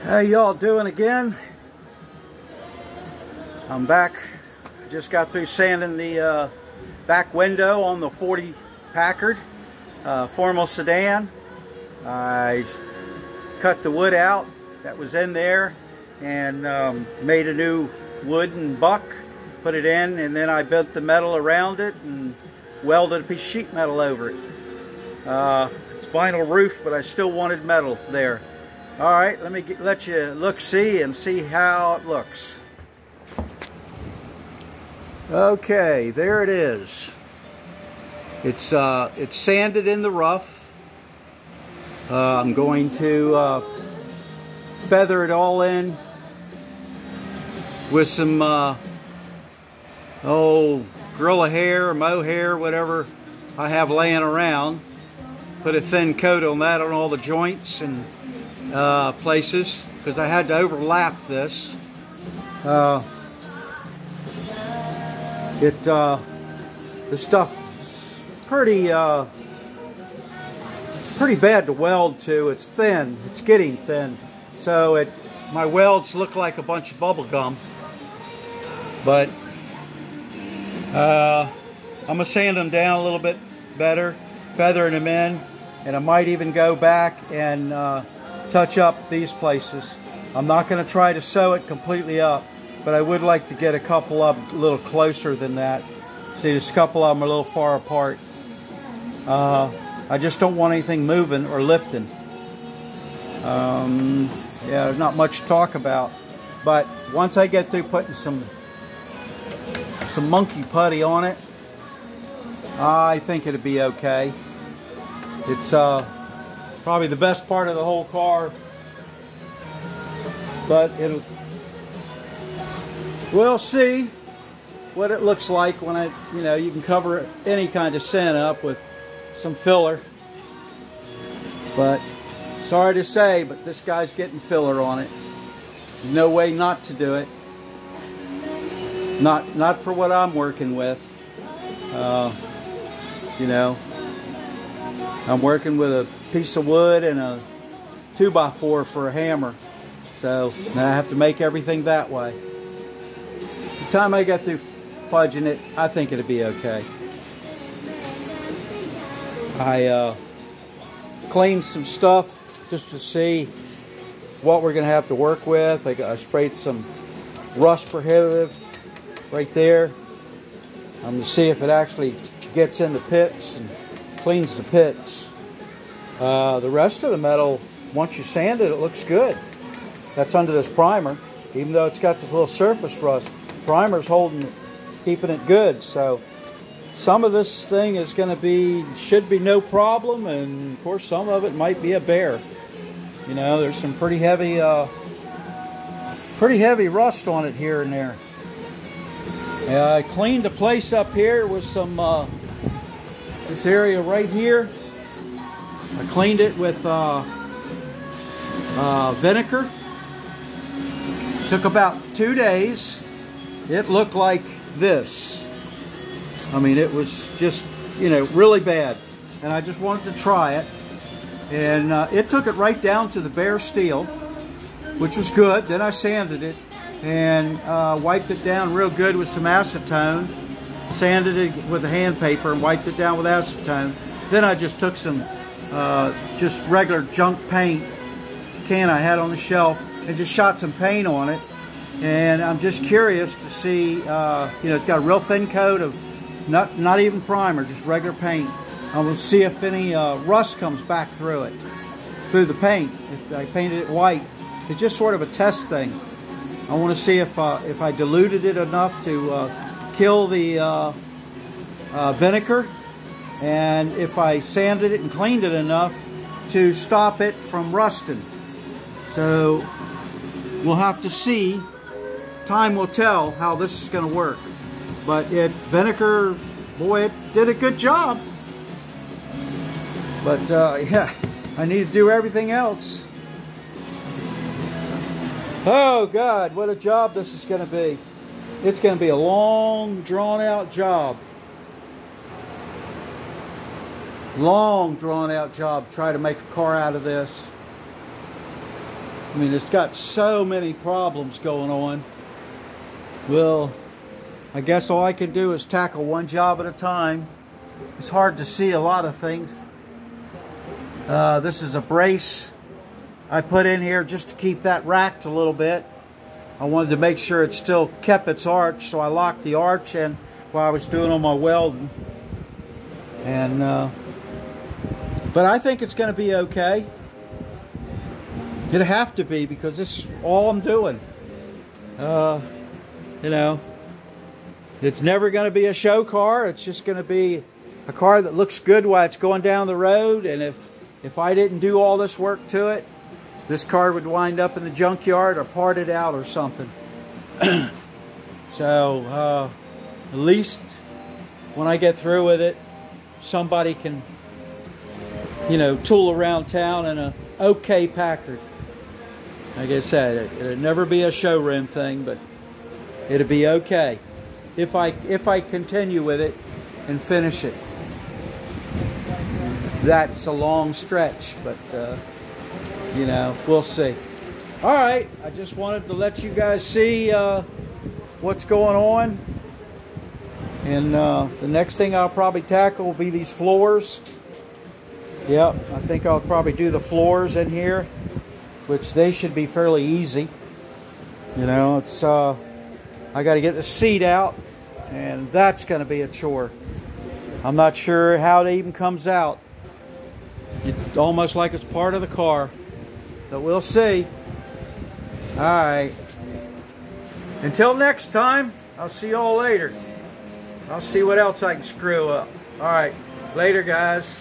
How y'all doing again? I'm back. I just got through sanding the back window on the 40 Packard formal sedan. I cut the wood out that was in there and made a new wooden buck, put it in, and then I bent the metal around it and welded a piece of sheet metal over it. It's vinyl roof, but I still wanted metal there. All right, let me let you look-see and see how it looks. Okay, there it is. It's sanded in the rough. I'm going to feather it all in with some gorilla hair or mohair, whatever I have laying around. Put a thin coat on that on all the joints and places, because I had to overlap this. The stuff's pretty bad to weld to. It's thin. It's getting thin. So my welds look like a bunch of bubble gum. But I'm gonna sand them down a little bit better, feathering them in, and I might even go back and touch up these places. I'm not going to try to sew it completely up, but I would like to get a couple of them a little closer than that. See, there's a couple of them are a little far apart. I just don't want anything moving or lifting. Yeah, there's not much to talk about, but once I get through putting some monkey putty on it, I think it'll be okay. It's probably the best part of the whole car, but we'll see what it looks like when you can cover any kind of scent up with some filler. But sorry to say, but this guy's getting filler on it. There's no way not to do it. Not for what I'm working with. I'm working with a piece of wood and a 2x4 for a hammer, so now I have to make everything that way. The time I get through fudging it, I think it'll be okay. I cleaned some stuff just to see what we're going to have to work with. I sprayed some rust prohibitive right there. I'm going to see if it actually gets in the pits and cleans the pits. The rest of the metal, once you sand it, it looks good. That's under this primer. Even though it's got this little surface rust, primer's keeping it good. So some of this thing is going to should be no problem, and of course some of it might be a bear. There's some pretty heavy rust on it here and there. I cleaned the place up here with some this area right here. I cleaned it with vinegar. Took about 2 days. It looked like this. I mean, it was just, really bad. And I just wanted to try it. And it took it right down to the bare steel, which was good. Then I sanded it and wiped it down real good with some acetone. Sanded it with a handpaper and wiped it down with acetone. Then I just took some just regular junk paint can I had on the shelf and just shot some paint on it. And I'm just curious to see, it's got a real thin coat of not even primer, just regular paint. I'm going to see if any rust comes back through the paint. If I painted it white, it's just sort of a test thing. I want to see if I diluted it enough to kill the vinegar, and if I sanded it and cleaned it enough to stop it from rusting. So we'll have to see. Time will tell how this is going to work. But vinegar, boy, it did a good job. But yeah, I need to do everything else. Oh God, what a job this is going to be. It's going to be a long, drawn-out job. Long, drawn-out job. Try to make a car out of this. I mean, it's got so many problems going on. Well, I guess all I can do is tackle one job at a time. It's hard to see a lot of things. This is a brace I put in here just to keep that racked a little bit. I wanted to make sure it still kept its arch, so I locked the arch in while I was doing all my welding. And but I think it's going to be okay. It'll have to be, because this is all I'm doing. You know, it's never going to be a show car. It's just going to be a car that looks good while it's going down the road. And if I didn't do all this work to it, this car would wind up in the junkyard or parted out or something. So at least when I get through with it, somebody can, you know, tool around town in a okay Packard. Like I said, it'll never be a showroom thing, but it'll be okay if I continue with it and finish it. That's a long stretch, but you know, we'll see. All right, I just wanted to let you guys see what's going on. And the next thing I'll probably tackle will be these floors. Yep, I think I'll probably do the floors in here, which they should be fairly easy. You know, it's I got to get the seat out, and that's going to be a chore. I'm not sure how it even comes out. It's almost like it's part of the car, but we'll see. All right. Until next time, I'll see y'all later. I'll see what else I can screw up. All right. Later, guys.